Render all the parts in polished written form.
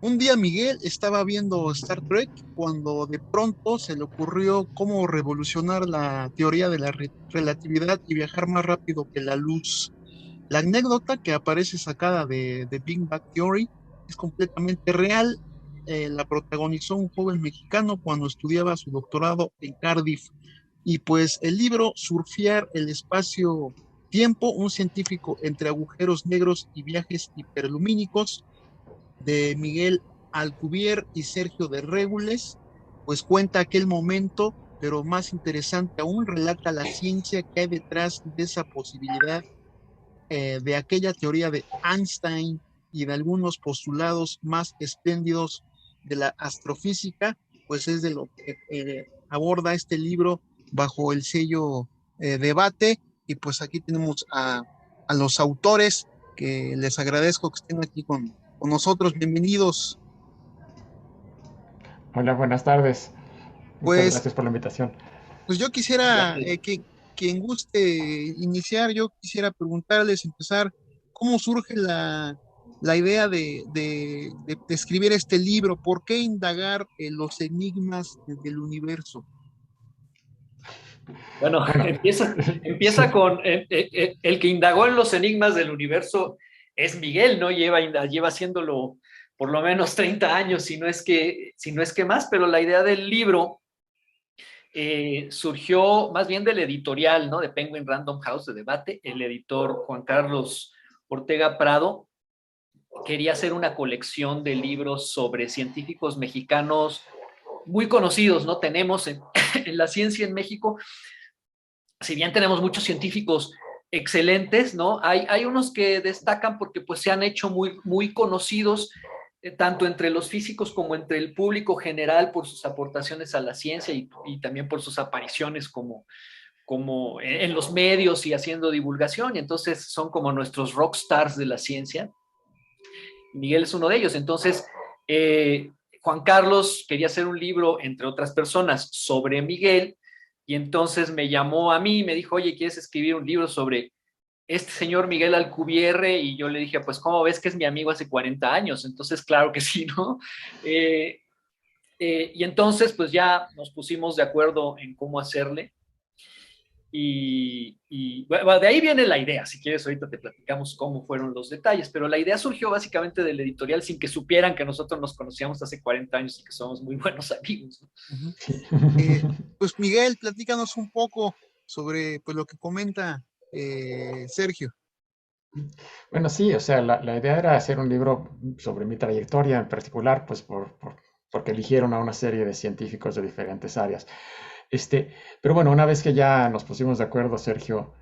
Un día Miguel estaba viendo Star Trek cuando de pronto se le ocurrió cómo revolucionar la teoría de la relatividad y viajar más rápido que la luz. La anécdota que aparece sacada de Big Bang Theory es completamente real. La protagonizó un joven mexicano cuando estudiaba su doctorado en Cardiff. Y pues el libro Surfear el espacio-tiempo, un científico entre agujeros negros y viajes hiperlumínicos, de Miguel Alcubierre y Sergio de Régules, pues cuenta aquel momento, pero más interesante aún, relata la ciencia que hay detrás de esa posibilidad, de aquella teoría de Einstein y de algunos postulados más espléndidos de la astrofísica, pues es de lo que aborda este libro bajo el sello Debate. Y pues aquí tenemos a los autores, que les agradezco que estén aquí con nosotros. Bienvenidos. Hola, buenas tardes. Muchas Pues, gracias por la invitación. pues yo quisiera Gracias. que quien guste iniciar, yo quisiera preguntarles, empezar, ¿cómo surge la idea de escribir este libro? ¿Por qué indagar en los enigmas del universo? Bueno, Bueno, empieza sí, con el que indagó en los enigmas del universo es Miguel, ¿no? Lleva haciéndolo por lo menos 30 años, si no es que más, pero la idea del libro surgió más bien del editorial, ¿no? De Penguin Random House de Debate. El editor Juan Carlos Ortega Prado quería hacer una colección de libros sobre científicos mexicanos muy conocidos, ¿no? Tenemos en la ciencia en México, si bien tenemos muchos científicos excelentes, ¿no? Hay unos que destacan porque pues se han hecho muy conocidos, tanto entre los físicos como entre el público general, por sus aportaciones a la ciencia y también por sus apariciones como en los medios y haciendo divulgación, y entonces son como nuestros rock stars de la ciencia. Miguel es uno de ellos. Entonces, Juan Carlos quería hacer un libro, entre otras personas, sobre Miguel, y entonces me llamó a mí y me dijo, oye, ¿quieres escribir un libro sobre este señor Miguel Alcubierre? Y yo le dije, pues, ¿cómo ves que es mi amigo hace 40 años? Entonces, claro que sí, ¿no? Eh, y entonces, pues ya nos pusimos de acuerdo en cómo hacerle. Bueno, de ahí viene la idea. Si quieres, ahorita te platicamos cómo fueron los detalles, pero la idea surgió básicamente del editorial sin que supieran que nosotros nos conocíamos hace 40 años y que somos muy buenos amigos, ¿no? Ujú. sí. Pues Miguel, platícanos un poco sobre pues, lo que comenta Sergio. Bueno, sí, o sea, la idea era hacer un libro sobre mi trayectoria en particular, pues porque eligieron a una serie de científicos de diferentes áreas. Pero bueno, una vez que ya nos pusimos de acuerdo, Sergio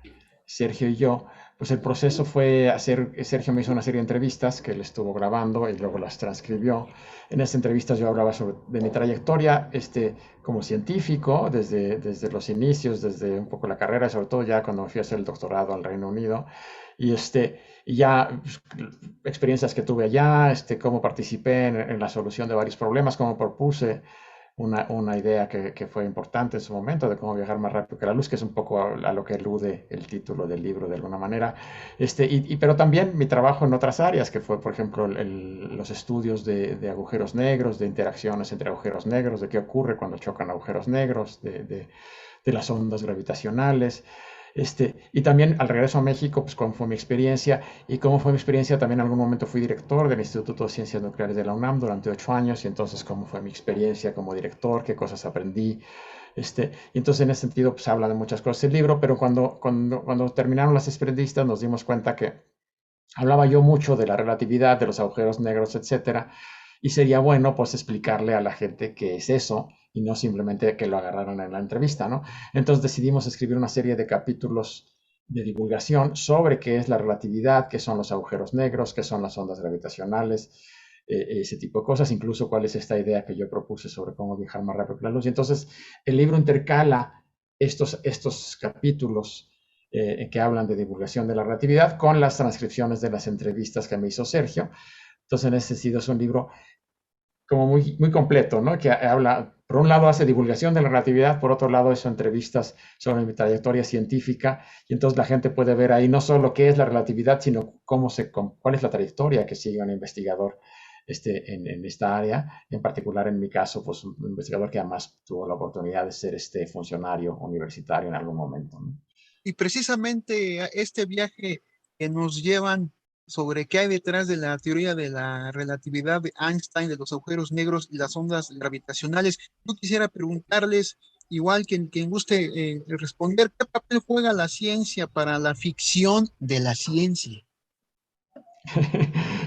y yo, pues el proceso fue Sergio me hizo una serie de entrevistas que él estuvo grabando y luego las transcribió. En esas entrevistas yo hablaba de mi trayectoria, como científico, desde los inicios, desde un poco la carrera, y sobre todo ya cuando me fui a hacer el doctorado al Reino Unido. Y ya pues, experiencias que tuve allá, cómo participé en la solución de varios problemas, cómo propuse una idea que fue importante en su momento de cómo viajar más rápido que la luz, que es un poco a lo que elude el título del libro de alguna manera. Pero también mi trabajo en otras áreas, que fue, por ejemplo, los estudios de agujeros negros, de interacciones entre agujeros negros, de qué ocurre cuando chocan agujeros negros, de las ondas gravitacionales. Y también al regreso a México, pues cómo fue mi experiencia y cómo fue mi experiencia. También en algún momento fui director del Instituto de Ciencias Nucleares de la UNAM durante 8 años y entonces cómo fue mi experiencia como director, qué cosas aprendí. Y entonces en ese sentido pues habla de muchas cosas el libro, pero cuando terminaron las experiencias nos dimos cuenta que hablaba yo mucho de la relatividad, de los agujeros negros, etcétera, y sería bueno pues explicarle a la gente qué es eso y no simplemente que lo agarraran en la entrevista, ¿no? Entonces decidimos escribir una serie de capítulos de divulgación sobre qué es la relatividad, qué son los agujeros negros, qué son las ondas gravitacionales, ese tipo de cosas, incluso cuál es esta idea que yo propuse sobre cómo viajar más rápido que la luz. Y entonces el libro intercala estos capítulos que hablan de divulgación de la relatividad con las transcripciones de las entrevistas que me hizo Sergio. Entonces, en ese sentido, es un libro como muy completo, ¿no? Que habla, por un lado, hace divulgación de la relatividad, por otro lado, hizo entrevistas sobre mi trayectoria científica, y entonces la gente puede ver ahí no solo qué es la relatividad, sino cuál es la trayectoria que sigue un investigador en esta área, en particular en mi caso, pues un investigador que además tuvo la oportunidad de ser funcionario universitario en algún momento, ¿no? Y precisamente este viaje que nos llevan sobre qué hay detrás de la teoría de la relatividad de Einstein, de los agujeros negros y las ondas gravitacionales, yo quisiera preguntarles, igual quien guste responder, ¿qué papel juega la ciencia para la ficción de la ciencia?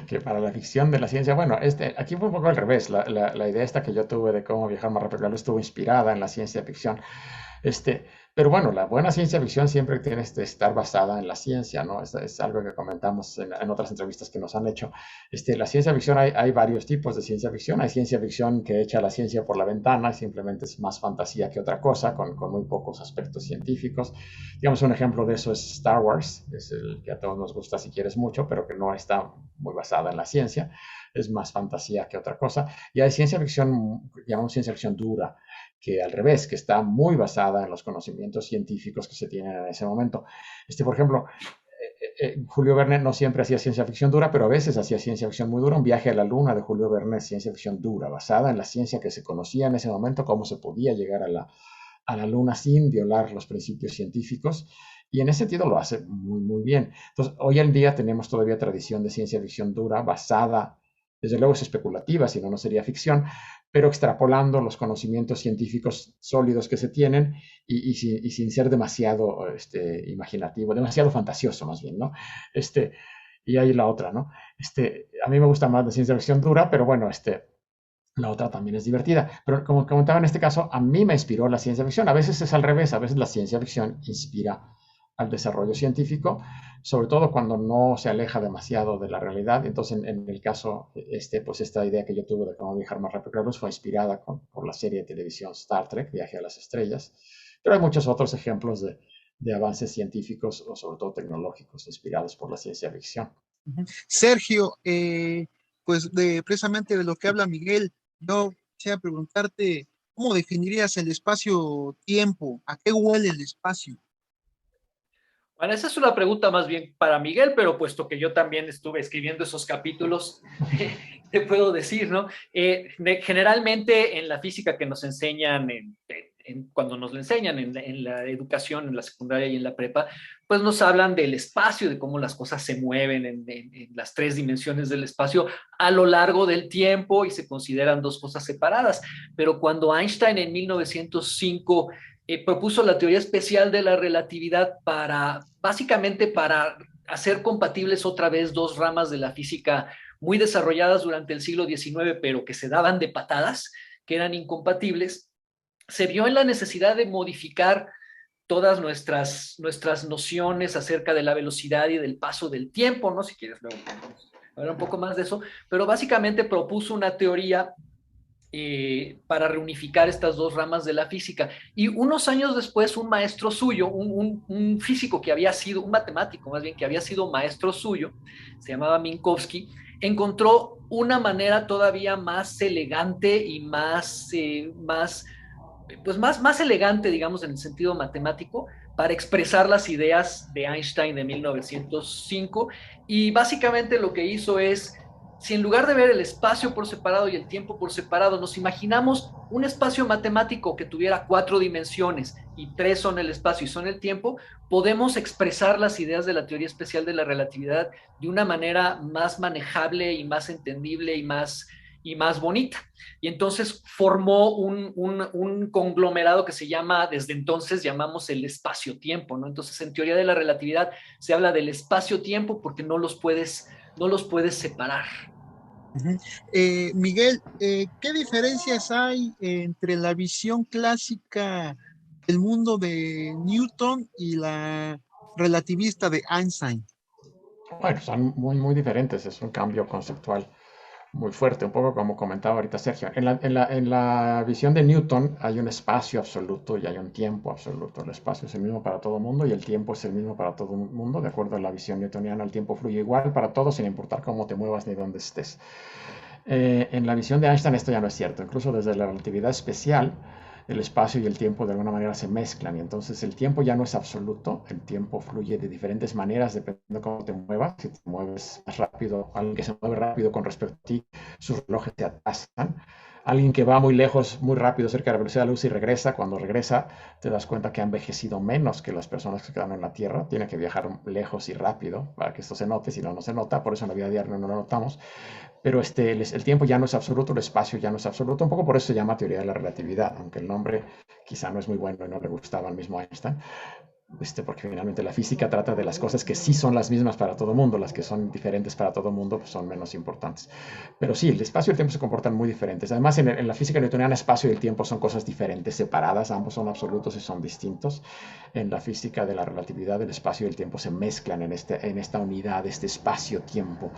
Que para la ficción de la ciencia, bueno, aquí fue un poco al revés. La idea esta que yo tuve de cómo viajar más rápido estuvo inspirada en la ciencia ficción. Este, pero bueno, la buena ciencia ficción siempre tiene que estar basada en la ciencia, ¿no? Es algo que comentamos en otras entrevistas que nos han hecho. La ciencia ficción, hay varios tipos de ciencia ficción. Hay ciencia ficción que echa la ciencia por la ventana y simplemente es más fantasía que otra cosa, con muy pocos aspectos científicos. Digamos, un ejemplo de eso es Star Wars, es el que a todos nos gusta si quieres mucho, pero que no está muy basada en la ciencia. Es más fantasía que otra cosa. Y hay ciencia ficción, llamamos ciencia ficción dura, que al revés, que está muy basada en los conocimientos científicos que se tienen en ese momento. Por ejemplo, Julio Verne no siempre hacía ciencia ficción dura, pero a veces hacía ciencia ficción muy dura. Un viaje a la luna de Julio Verne es ciencia ficción dura, basada en la ciencia que se conocía en ese momento, cómo se podía llegar a la luna sin violar los principios científicos. Y en ese sentido lo hace muy, muy bien. Entonces, hoy en día tenemos todavía tradición de ciencia ficción dura basada, desde luego es especulativa, si no, no sería ficción, pero extrapolando los conocimientos científicos sólidos que se tienen y sin ser demasiado imaginativo, demasiado fantasioso más bien, ¿no? Y ahí la otra, ¿no? A mí me gusta más la ciencia ficción dura, pero bueno, la otra también es divertida. Pero como comentaba en este caso, a mí me inspiró la ciencia ficción. A veces es al revés, a veces la ciencia ficción inspira al desarrollo científico, sobre todo cuando no se aleja demasiado de la realidad. Entonces, en el caso, pues esta idea que yo tuve de cómo viajar más rápido que la luz fue inspirada por la serie de televisión Star Trek, Viaje a las Estrellas. Pero hay muchos otros ejemplos de avances científicos o sobre todo tecnológicos inspirados por la ciencia ficción. Sergio, pues precisamente de lo que habla Miguel, yo quisiera preguntarte, ¿cómo definirías el espacio-tiempo? ¿A qué huele el espacio? Bueno, esa es una pregunta más bien para Miguel, pero puesto que yo también estuve escribiendo esos capítulos, te puedo decir, ¿no? Generalmente en la física que nos enseñan, cuando nos la enseñan en la educación, en la secundaria y en la prepa, pues nos hablan del espacio, de cómo las cosas se mueven en las tres dimensiones del espacio a lo largo del tiempo y se consideran dos cosas separadas. Pero cuando Einstein en 1905 propuso la teoría especial de la relatividad básicamente para hacer compatibles otra vez dos ramas de la física muy desarrolladas durante el siglo XIX, pero que se daban de patadas, que eran incompatibles, se vio en la necesidad de modificar todas nuestras nociones acerca de la velocidad y del paso del tiempo, ¿no? Si quieres, luego hablar un poco más de eso, pero básicamente propuso una teoría para reunificar estas dos ramas de la física. Y unos años después, un maestro suyo, un físico que había sido, un matemático más bien, que había sido maestro suyo, se llamaba Minkowski, encontró una manera todavía más elegante y más elegante, digamos, en el sentido matemático, para expresar las ideas de Einstein de 1905. Y básicamente lo que hizo es, si en lugar de ver el espacio por separado y el tiempo por separado, nos imaginamos un espacio matemático que tuviera 4 dimensiones y 3 son el espacio y son el tiempo, podemos expresar las ideas de la teoría especial de la relatividad de una manera más manejable y más entendible y más bonita. Y entonces formó un conglomerado que se llama, desde entonces llamamos el espacio-tiempo, ¿no? Entonces, en teoría de la relatividad se habla del espacio-tiempo porque no los puedes separar. Miguel, ¿qué diferencias hay entre la visión clásica del mundo de Newton y la relativista de Einstein? Bueno, son muy, muy diferentes, es un cambio conceptual muy fuerte, un poco como comentaba ahorita Sergio. En la visión de Newton hay un espacio absoluto y hay un tiempo absoluto. El espacio es el mismo para todo el mundo y el tiempo es el mismo para todo el mundo. De acuerdo a la visión newtoniana, el tiempo fluye igual para todos sin importar cómo te muevas ni dónde estés. En la visión de Einstein esto ya no es cierto. Incluso desde la relatividad especial, el espacio y el tiempo de alguna manera se mezclan y entonces el tiempo ya no es absoluto, el tiempo fluye de diferentes maneras dependiendo de cómo te muevas. Si te mueves más rápido, alguien que se mueve rápido con respecto a ti, sus relojes se atrasan. Alguien que va muy lejos, muy rápido, cerca de la velocidad de la luz y regresa, cuando regresa te das cuenta que ha envejecido menos que las personas que se quedan en la Tierra. Tiene que viajar lejos y rápido para que esto se note, si no, no se nota, por eso en la vida diaria no lo notamos. Pero el tiempo ya no es absoluto, el espacio ya no es absoluto, un poco por eso se llama teoría de la relatividad, aunque el nombre quizá no es muy bueno y no le gustaba al mismo Einstein, porque finalmente la física trata de las cosas que sí son las mismas para todo el mundo, las que son diferentes para todo el mundo pues son menos importantes. Pero sí, el espacio y el tiempo se comportan muy diferentes. Además, en la física newtoniana, espacio y el tiempo son cosas diferentes, separadas, ambos son absolutos y son distintos. En la física de la relatividad, el espacio y el tiempo se mezclan en esta unidad, este espacio-tiempo,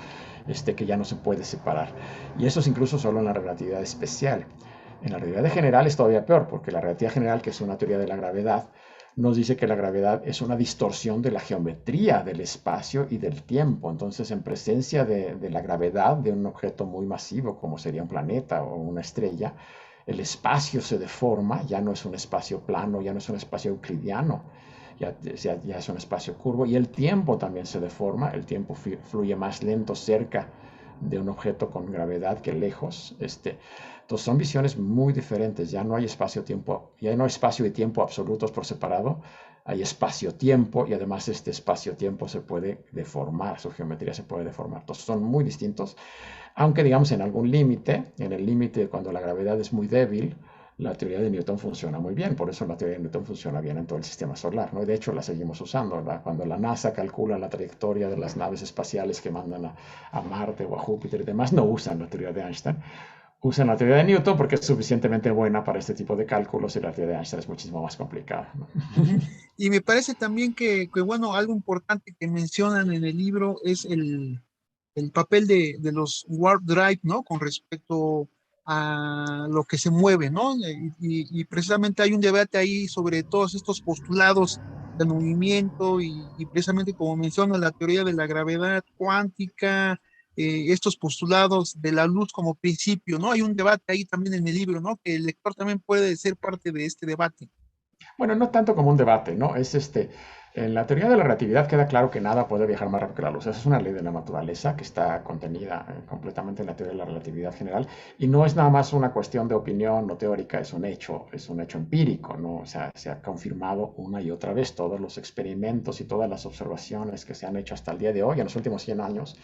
que ya no se puede separar. Y eso es incluso solo en la relatividad especial. En la relatividad general es todavía peor, porque la relatividad general, que es una teoría de la gravedad, nos dice que la gravedad es una distorsión de la geometría del espacio y del tiempo. Entonces, en presencia de la gravedad de un objeto muy masivo, como sería un planeta o una estrella, el espacio se deforma, ya no es un espacio plano, ya no es un espacio euclidiano, ya es un espacio curvo, y el tiempo también se deforma, el tiempo fluye más lento cerca de un objeto con gravedad que lejos. Entonces son visiones muy diferentes, ya no hay espacio-tiempo, ya no hay espacio y tiempo absolutos por separado, hay espacio-tiempo y además este espacio-tiempo se puede deformar, su geometría se puede deformar. Entonces son muy distintos, aunque digamos en algún límite, en el límite cuando la gravedad es muy débil, la teoría de Newton funciona muy bien, por eso la teoría de Newton funciona bien en todo el sistema solar, ¿no? Y de hecho la seguimos usando, ¿verdad? Cuando la NASA calcula la trayectoria de las naves espaciales que mandan a Marte o a Júpiter y demás, no usan la teoría de Einstein, usan la teoría de Newton porque es suficientemente buena para este tipo de cálculos y la teoría de Einstein es muchísimo más complicada, ¿no? Ujú. Y me parece también bueno, algo importante que mencionan en el libro es el papel de los warp drive, ¿no? Con respecto a lo que se mueve, ¿no? Y precisamente hay un debate ahí sobre todos estos postulados del movimiento y precisamente como menciona la teoría de la gravedad cuántica, estos postulados de la luz como principio, ¿no? Hay un debate ahí también en el libro, ¿no? Que el lector también puede ser parte de este debate. Bueno, no tanto como un debate, ¿no? En la teoría de la relatividad queda claro que nada puede viajar más rápido que la luz. Esa es una ley de la naturaleza que está contenida completamente en la teoría de la relatividad general y no es nada más una cuestión de opinión no teórica, es un hecho empírico, ¿no? O sea, se ha confirmado una y otra vez todos los experimentos y todas las observaciones que se han hecho hasta el día de hoy, en los últimos 100 años,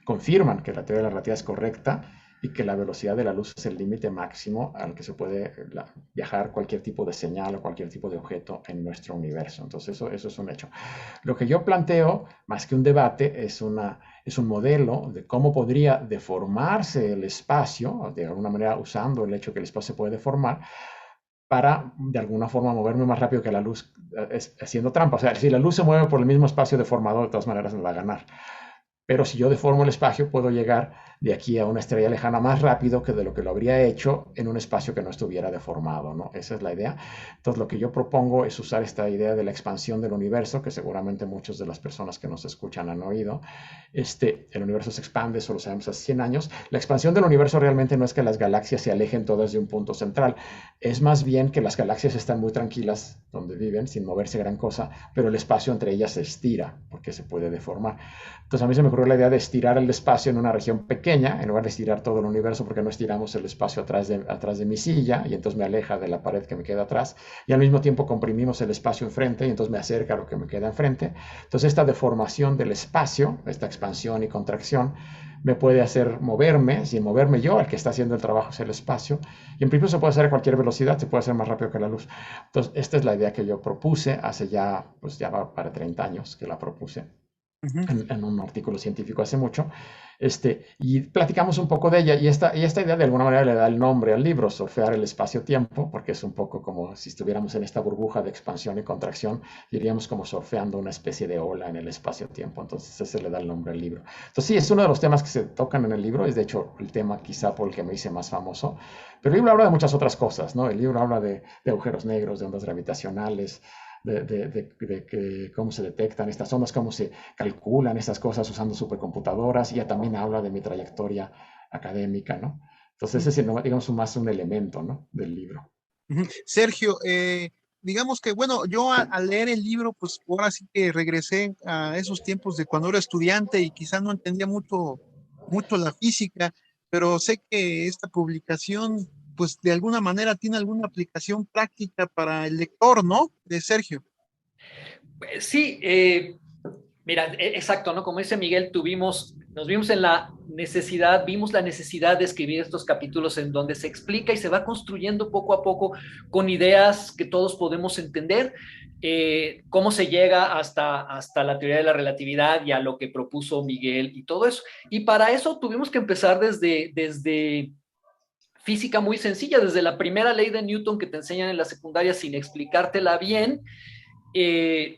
confirman que la teoría de la relatividad es correcta y que la velocidad de la luz es el límite máximo al que se puede viajar cualquier tipo de señal o cualquier tipo de objeto en nuestro universo. Entonces eso es un hecho. Lo que yo planteo, más que un debate, es un modelo de cómo podría deformarse el espacio, de alguna manera usando el hecho que el espacio se puede deformar, para de alguna forma moverme más rápido que la luz haciendo trampa. O sea, si la luz se mueve por el mismo espacio deformado, de todas maneras me va a ganar. Pero si yo deformo el espacio, puedo llegar de aquí a una estrella lejana más rápido que de lo que lo habría hecho en un espacio que no estuviera deformado, ¿no? Esa es la idea. Entonces, lo que yo propongo es usar esta idea de la expansión del universo, que seguramente muchas de las personas que nos escuchan han oído. El universo se expande, eso lo sabemos hace 100 años. La expansión del universo realmente no es que las galaxias se alejen todas de un punto central, es más bien que las galaxias están muy tranquilas donde viven, sin moverse gran cosa, pero el espacio entre ellas se estira, porque se puede deformar. Entonces a mí se me ocurrió la idea de estirar el espacio en una región pequeña, en lugar de estirar todo el universo, porque no estiramos el espacio atrás de mi silla, y entonces me aleja de la pared que me queda atrás, y al mismo tiempo comprimimos el espacio enfrente, y entonces me acerca a lo que me queda enfrente. Entonces esta deformación del espacio, esta expansión y contracción, me puede hacer moverme, sin moverme yo, el que está haciendo el trabajo es el espacio, y en principio se puede hacer a cualquier velocidad, se puede hacer más rápido que la luz. Entonces esta es la idea que yo propuse hace ya, pues ya va para 30 años que la propuse Ujú. en un artículo científico hace mucho, y platicamos un poco de ella, y esta idea de alguna manera le da el nombre al libro, Surfear el espacio-tiempo, porque es un poco como si estuviéramos en esta burbuja de expansión y contracción, iríamos como surfeando una especie de ola en el espacio-tiempo, entonces ese le da el nombre al libro. Entonces sí, es uno de los temas que se tocan en el libro, es de hecho el tema quizá por el que me hice más famoso, pero el libro habla de muchas otras cosas, ¿no? El libro habla de agujeros negros, de ondas gravitacionales, cómo se detectan estas ondas, cómo se calculan estas cosas usando supercomputadoras, y ya también habla de mi trayectoria académica, ¿no? Entonces ese es, digamos, más un elemento, ¿no? Del libro. Sergio, digamos que, bueno, yo al leer el libro, pues ahora sí que regresé a esos tiempos de cuando era estudiante y quizá no entendía mucho la física, pero sé que esta publicación, pues de alguna manera tiene alguna aplicación práctica para el lector, ¿no? De Sergio. Sí, mira, exacto, ¿no? Como dice Miguel, nos vimos en la necesidad, vimos la necesidad de escribir estos capítulos en donde se explica y se va construyendo poco a poco con ideas que todos podemos entender, cómo se llega hasta la teoría de la relatividad y a lo que propuso Miguel y todo eso. Y para eso tuvimos que empezar desde física muy sencilla, desde la primera ley de Newton que te enseñan en la secundaria sin explicártela bien. Eh,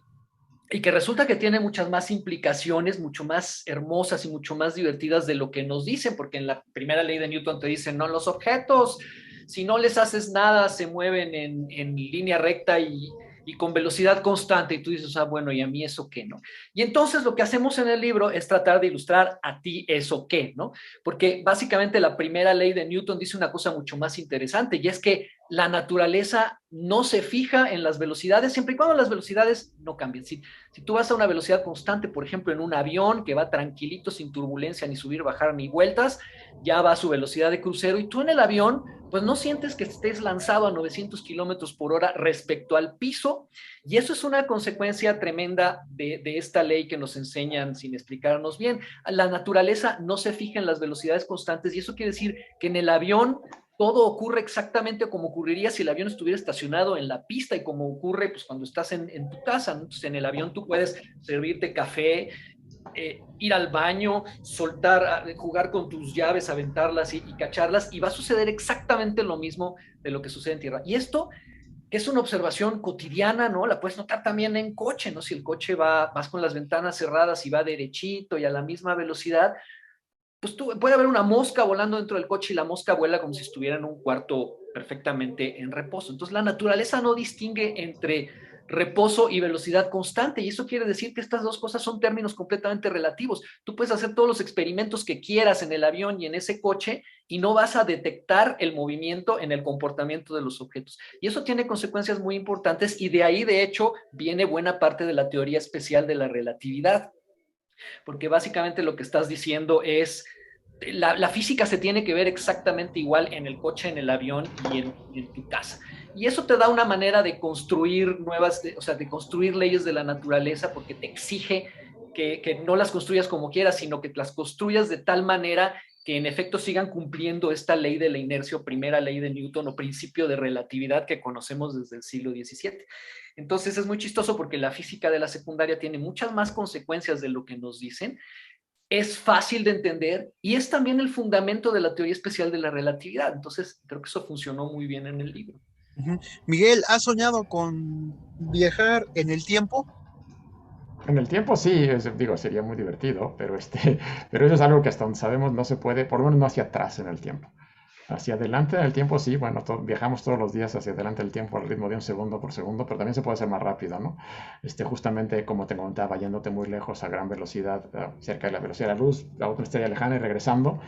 y que resulta que tiene muchas más implicaciones, mucho más hermosas y mucho más divertidas de lo que nos dicen, porque en la primera ley de Newton te dicen, no, los objetos, si no les haces nada, se mueven en línea recta y con velocidad constante, y tú dices, ah, bueno, ¿y a mí eso qué, no? Y entonces lo que hacemos en el libro es tratar de ilustrar a ti eso qué, ¿no? Porque básicamente la primera ley de Newton dice una cosa mucho más interesante, y es que la naturaleza no se fija en las velocidades, siempre y cuando las velocidades no cambien. Si tú vas a una velocidad constante, por ejemplo, en un avión que va tranquilito, sin turbulencia, ni subir, bajar, ni vueltas, ya va a su velocidad de crucero y tú en el avión, pues no sientes que estés lanzado a 900 kilómetros por hora respecto al piso. Y eso es una consecuencia tremenda de esta ley que nos enseñan sin explicarnos bien. La naturaleza no se fija en las velocidades constantes y eso quiere decir que en el avión todo ocurre exactamente como ocurriría si el avión estuviera estacionado en la pista y como ocurre pues, cuando estás en tu casa, ¿no? Entonces, en el avión tú puedes servirte café, ir al baño, soltar, jugar con tus llaves, aventarlas y cacharlas, y va a suceder exactamente lo mismo de lo que sucede en tierra. Y esto, que es una observación cotidiana, ¿no? La puedes notar también en coche, ¿no? Si el coche vas con las ventanas cerradas y va derechito y a la misma velocidad, pues puede haber una mosca volando dentro del coche y la mosca vuela como si estuviera en un cuarto perfectamente en reposo. Entonces la naturaleza no distingue entre reposo y velocidad constante y eso quiere decir que estas dos cosas son términos completamente relativos. Tú puedes hacer todos los experimentos que quieras en el avión y en ese coche y no vas a detectar el movimiento en el comportamiento de los objetos. Y eso tiene consecuencias muy importantes y de ahí de hecho viene buena parte de la teoría especial de la relatividad, porque básicamente lo que estás diciendo es la física se tiene que ver exactamente igual en el coche, en el avión y en tu casa. Y eso te da una manera de construir o sea, de construir leyes de la naturaleza porque te exige que no las construyas como quieras, sino que las construyas de tal manera que en efecto sigan cumpliendo esta ley de la inercia o primera ley de Newton o principio de relatividad que conocemos desde el siglo XVII. Entonces es muy chistoso porque la física de la secundaria tiene muchas más consecuencias de lo que nos dicen, es fácil de entender y es también el fundamento de la teoría especial de la relatividad. Entonces, creo que eso funcionó muy bien en el libro. Miguel, ¿has soñado con viajar en el tiempo? En el tiempo sí, digo, sería muy divertido, pero, pero eso es algo que hasta donde sabemos no se puede, por lo menos no hacia atrás en el tiempo. Hacia adelante en el tiempo sí, bueno, viajamos todos los días hacia adelante el tiempo al ritmo de un segundo por segundo, pero también se puede hacer más rápido, ¿no? Justamente como te comentaba, yéndote muy lejos a gran velocidad, cerca de la velocidad de la luz, a otra estrella lejana y regresando,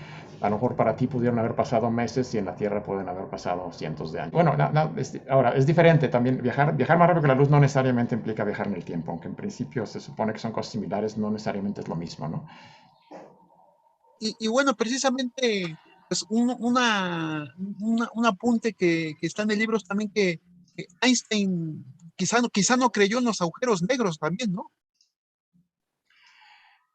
a lo mejor para ti pudieron haber pasado meses y en la Tierra pueden haber pasado cientos de años. Bueno, ahora es diferente también, viajar más rápido que la luz no necesariamente implica viajar en el tiempo, aunque en principio se supone que son cosas similares, no necesariamente es lo mismo, ¿no? Y bueno, precisamente, pues un apunte que está en el libro es también que Einstein quizá no creyó en los agujeros negros también, ¿no?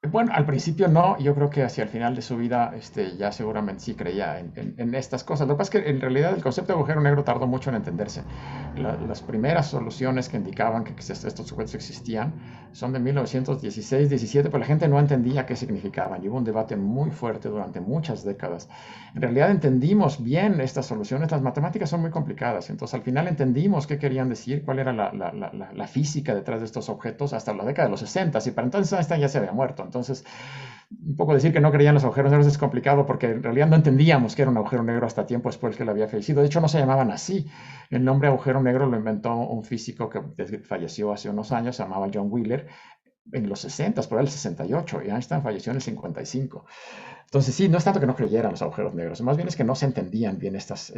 Bueno, al principio no, yo creo que hacia el final de su vida ya seguramente sí creía en estas cosas. Lo que pasa es que en realidad el concepto de agujero negro tardó mucho en entenderse. Las primeras soluciones que indicaban que estos sujetos existían son de 1916-17, pero la gente no entendía qué significaban y hubo un debate muy fuerte durante muchas décadas. En realidad entendimos bien estas soluciones, las matemáticas son muy complicadas, entonces al final entendimos qué querían decir, cuál era la física detrás de estos objetos hasta la década de los 60 y para entonces Einstein ya se había muerto. Entonces, un poco decir que no creían los agujeros negros es complicado porque en realidad no entendíamos que era un agujero negro hasta tiempo después que él había fallecido. De hecho, no se llamaban así. El nombre agujero negro lo inventó un físico que falleció hace unos años, se llamaba John Wheeler, en los 60, por el 68, y Einstein falleció en el 55. Entonces, sí, no es tanto que no creyeran los agujeros negros, más bien es que no se entendían bien estas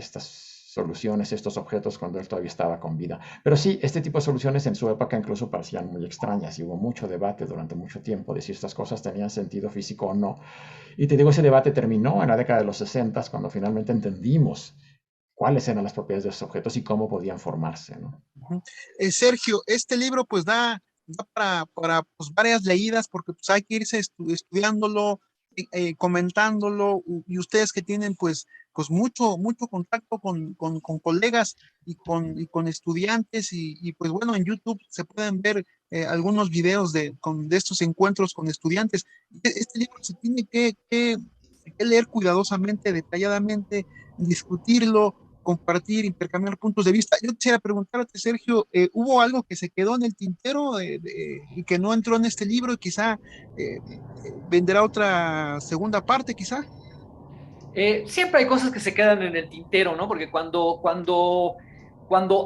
soluciones, estos objetos cuando él todavía estaba con vida. Pero sí, este tipo de soluciones en su época incluso parecían muy extrañas y hubo mucho debate durante mucho tiempo de si estas cosas tenían sentido físico o no. Y te digo, ese debate terminó en la década de los 60 cuando finalmente entendimos cuáles eran las propiedades de esos objetos y cómo podían formarse, ¿no? Sergio, este libro pues da para pues, varias leídas porque pues hay que irse estudiándolo, comentándolo, y ustedes que tienen pues mucho contacto con colegas y con estudiantes y pues bueno, en YouTube se pueden ver algunos videos de estos encuentros con estudiantes. Este libro se tiene que leer cuidadosamente, detalladamente, discutirlo, compartir, intercambiar puntos de vista. Yo quisiera preguntarte, Sergio, ¿hubo algo que se quedó en el tintero y que no entró en este libro y quizá vendrá otra segunda parte, quizá? Siempre hay cosas que se quedan en el tintero, ¿no? Porque cuando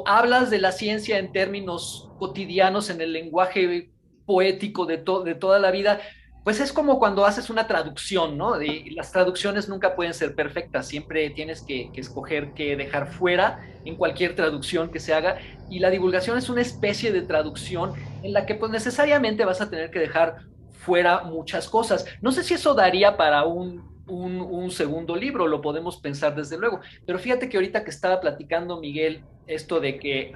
hablas de la ciencia en términos cotidianos, en el lenguaje poético de toda la vida, pues es como cuando haces una traducción, ¿no? Las traducciones nunca pueden ser perfectas, siempre tienes que escoger qué dejar fuera en cualquier traducción que se haga, y la divulgación es una especie de traducción en la que pues necesariamente vas a tener que dejar fuera muchas cosas. No sé si eso daría para un segundo libro, lo podemos pensar desde luego, pero fíjate que ahorita que estaba platicando Miguel esto de que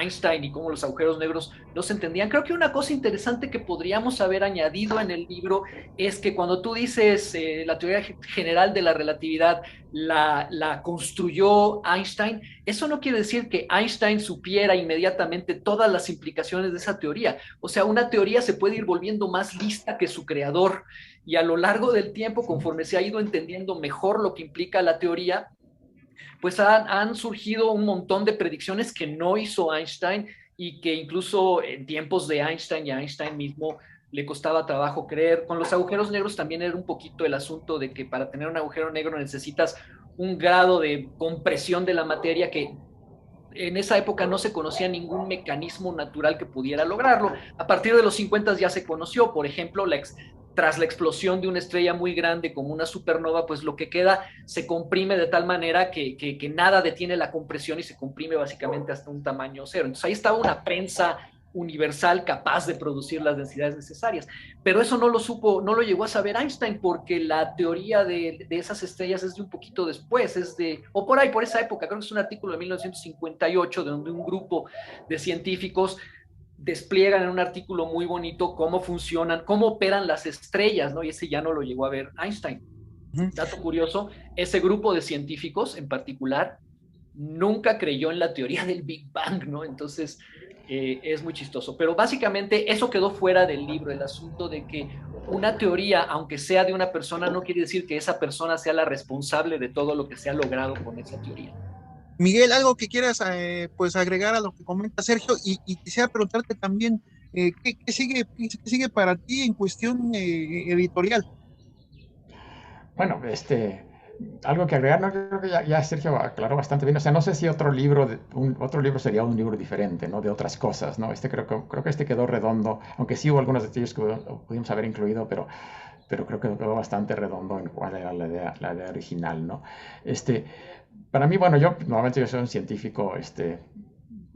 Einstein y cómo los agujeros negros no se entendían, creo que una cosa interesante que podríamos haber añadido en el libro es que cuando tú dices la teoría general de la relatividad la construyó Einstein, eso no quiere decir que Einstein supiera inmediatamente todas las implicaciones de esa teoría. O sea, una teoría se puede ir volviendo más lista que su creador, y a lo largo del tiempo, conforme se ha ido entendiendo mejor lo que implica la teoría, pues han surgido un montón de predicciones que no hizo Einstein y que incluso en tiempos de Einstein y a Einstein mismo le costaba trabajo creer. Con los agujeros negros también era un poquito el asunto de que para tener un agujero negro necesitas un grado de compresión de la materia que en esa época no se conocía ningún mecanismo natural que pudiera lograrlo. A partir de los 50 ya se conoció, por ejemplo, tras la explosión de una estrella muy grande como una supernova, pues lo que queda se comprime de tal manera que nada detiene la compresión y se comprime básicamente hasta un tamaño cero. Entonces ahí estaba una prensa universal capaz de producir las densidades necesarias. Pero eso no lo llegó a saber Einstein porque la teoría de esas estrellas es de un poquito después, o por ahí, por esa época, creo que es un artículo de 1958 de donde un grupo de científicos despliegan en un artículo muy bonito cómo funcionan, cómo operan las estrellas, ¿no? Y ese ya no lo llegó a ver Einstein. Dato curioso, ese grupo de científicos en particular nunca creyó en la teoría del Big Bang, ¿no? Entonces, es muy chistoso. Pero básicamente eso quedó fuera del libro, el asunto de que una teoría, aunque sea de una persona, no quiere decir que esa persona sea la responsable de todo lo que se ha logrado con esa teoría. Miguel, algo que quieras pues agregar a lo que comenta Sergio y quisiera preguntarte también, qué sigue para ti en cuestión editorial? Bueno, algo que agregar, no, yo creo que ya Sergio aclaró bastante bien. O sea, no sé si otro libro sería un libro diferente, ¿no? De otras cosas, ¿no? Creo que este quedó redondo, aunque sí hubo algunos detalles que pudimos haber incluido, pero creo que quedó bastante redondo en cuál era la idea original, ¿no? Este, para mí, bueno, normalmente yo soy un científico,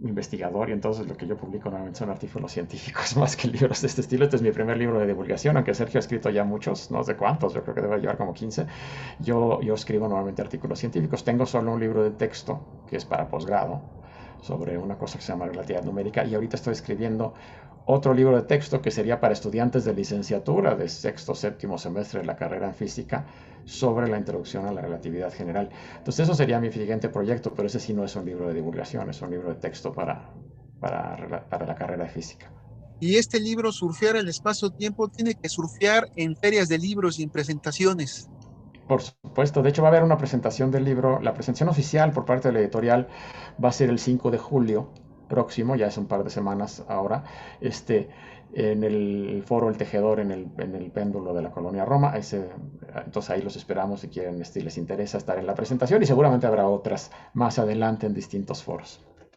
investigador, y entonces lo que yo publico normalmente son artículos científicos más que libros de este estilo. Este es mi primer libro de divulgación, aunque Sergio ha escrito ya muchos, no sé cuántos, yo creo que debe llevar como 15. Yo escribo normalmente artículos científicos. Tengo solo un libro de texto que es para posgrado sobre una cosa que se llama relatividad numérica, y ahorita estoy escribiendo otro libro de texto que sería para estudiantes de licenciatura de sexto, séptimo semestre de la carrera en física sobre la introducción a la relatividad general. Entonces eso sería mi siguiente proyecto, pero ese sí no es un libro de divulgación, es un libro de texto para la carrera de física. Y este libro, Surfear el espacio-tiempo, tiene que surfear en ferias de libros y en presentaciones. Por supuesto, de hecho va a haber una presentación del libro, la presentación oficial por parte de la editorial va a ser el 5 de julio próximo, ya es un par de semanas ahora, en el foro El Tejedor en el péndulo de la colonia Roma. Entonces ahí los esperamos si quieren, les interesa estar en la presentación, y seguramente habrá otras más adelante en distintos foros.